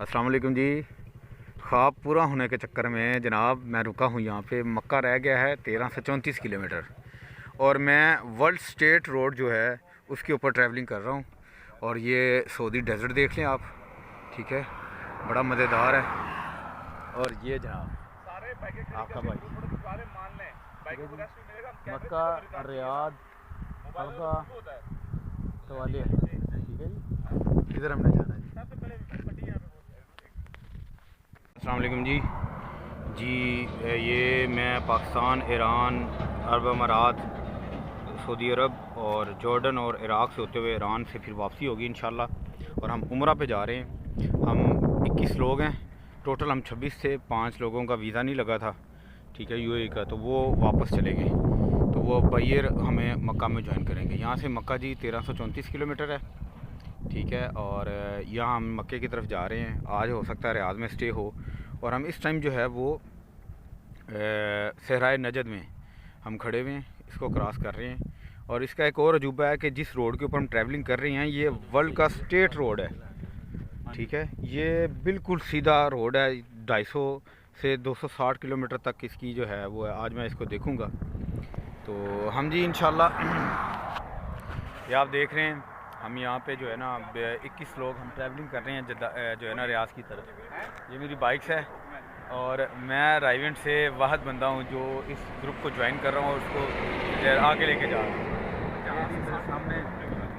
अस्सलाम वालेकुम जी। ख्वाब पूरा होने के चक्कर में जनाब मैं रुका हूँ यहाँ पे। मक्का रह गया है 13 से 34 किलोमीटर और मैं वर्ल्ड स्टेट रोड जो है उसके ऊपर ट्रैवलिंग कर रहा हूँ। और ये सऊदी डेजर्ट देख लें आप, ठीक है, बड़ा मज़ेदार है। और ये जनाब आपका भाई मक्का, रियाद, हल्का, तवालिया, ठीक है जी। इधर हमने जाना है जी। अस्सलाम वालेकुम जी। ये मैं पाकिस्तान, ईरान, अरब अमारात, सऊदी अरब और जॉर्डन और इराक़ से होते हुए ईरान से फिर वापसी होगी इंशाल्लाह। और हम उम्रा पे जा रहे हैं। हम 21 लोग हैं टोटल। हम 26 थे, 5 लोगों का वीज़ा नहीं लगा था, ठीक है, यूएई का, तो वो वापस चले गए। तो वो बायर हमें मक्का में ज्वाइन करेंगे। यहाँ से मक्का जी 1334 किलोमीटर है, ठीक है। और यहाँ हम मक्के की तरफ जा रहे हैं। आज हो सकता है रियाद में स्टे हो। और हम इस टाइम जो है वो सहराए नजद में हम खड़े हुए हैं, इसको क्रॉस कर रहे हैं। और इसका एक और अजूबा है कि जिस रोड के ऊपर हम ट्रैवलिंग कर रहे हैं ये वर्ल्ड का स्टेट रोड है, ठीक है। ये बिल्कुल सीधा रोड है, 250 से 260 किलोमीटर तक इसकी जो है वो है। आज मैं इसको देखूँगा। तो हम जी इंशाल्लाह, ये आप देख रहे हैं हम यहाँ पे जो है ना 21 लोग हम ट्रैवलिंग कर रहे हैं जो है ना रियाज की तरफ। ये मेरी बाइक्स है और मैं राइवेंट से वाहद बंदा हूँ जो इस ग्रुप को ज्वाइन कर रहा हूँ और उसको आगे लेके जा रहा हूँ। जहाँ मेरे सामने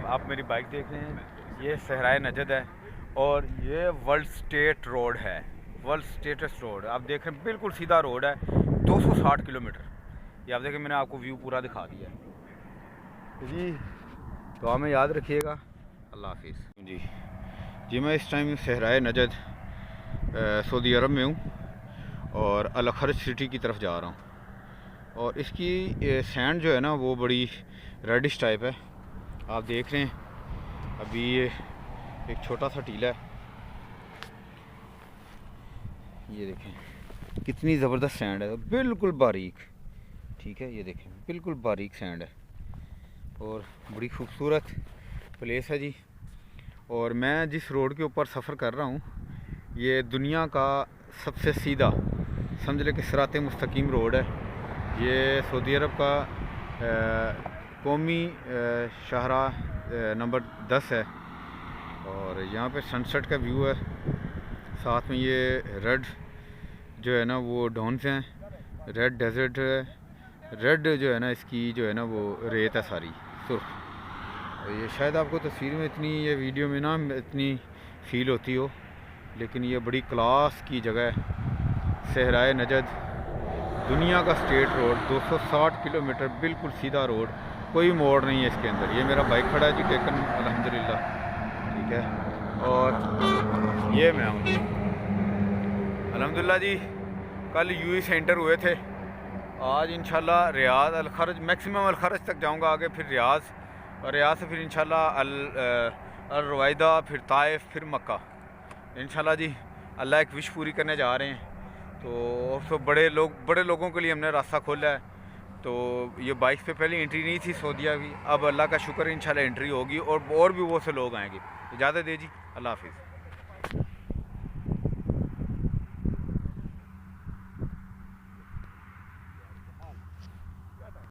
आप मेरी बाइक देख रहे हैं, ये सहराए नजद है और ये वर्ल्ड स्टेट रोड है, वर्ल्ड स्टेटेस्ट रोड। आप देख रहे हैं बिल्कुल सीधा रोड है, 260 किलोमीटर। ये आप देखें, मैंने आपको व्यू पूरा दिखा दिया है जी। दुआ में याद रखिएगा। अल्लाह हाफिज़ जी। मैं इस टाइम सहराए नजद सऊदी अरब में हूँ और अल खर्ज सिटी की तरफ जा रहा हूँ। और इसकी सैंड जो है ना वो बड़ी रेडिश टाइप है। आप देख रहे हैं अभी ये एक छोटा सा टीला है, ये देखें कितनी ज़बरदस्त सैंड है, बिल्कुल बारीक, ठीक है। ये देखें बिल्कुल बारीक सैंड है और बड़ी खूबसूरत प्लेस है जी। और मैं जिस रोड के ऊपर सफ़र कर रहा हूँ ये दुनिया का सबसे सीधा, समझ ले कि सिराते मुस्तकीम रोड है। ये सऊदी अरब का कौमी शाहराह नंबर 10 है। और यहाँ पे सनसेट का व्यू है, साथ में ये रेड जो है ना वो डॉन्स हैं, रेड डेजर्ट है, रेड जो है ना इसकी जो है ना वो रेत है सारी सुर्ख। ये शायद आपको तस्वीर में इतनी, ये वीडियो में ना इतनी फील होती हो, लेकिन ये बड़ी क्लास की जगह है। सहराए नजद दुनिया का स्टेट रोड, 260 किलोमीटर, बिल्कुल सीधा रोड, कोई मोड़ नहीं है इसके अंदर। ये मेरा बाइक खड़ा है जी टेकन अल्हम्दुलिल्लाह, ठीक है। और ये मैं हूँ अल्हम्दुलिल्लाह जी। कल यूएई सेंटर हुए थे, आज इंशाल्लाह रियाद अल खर्ज, मैक्सिमम अल खर्ज तक जाऊंगा, आगे फिर रियाज, और रियाज से फिर इंशाल्लाह अल रुवाइदा, फिर ताइफ, फिर मक्का इंशाल्लाह जी। अल्लाह एक विश पूरी करने जा रहे हैं। तो बड़े लोगों के लिए हमने रास्ता खोला है। तो ये बाइक पे पहले एंट्री नहीं थी सऊदीया की, अब अल्लाह का शुक्र इंशाल्लाह एंट्री होगी और भी बहुत से लोग आएंगे। इजाज़त दे जी, अल्लाह हाफिज़।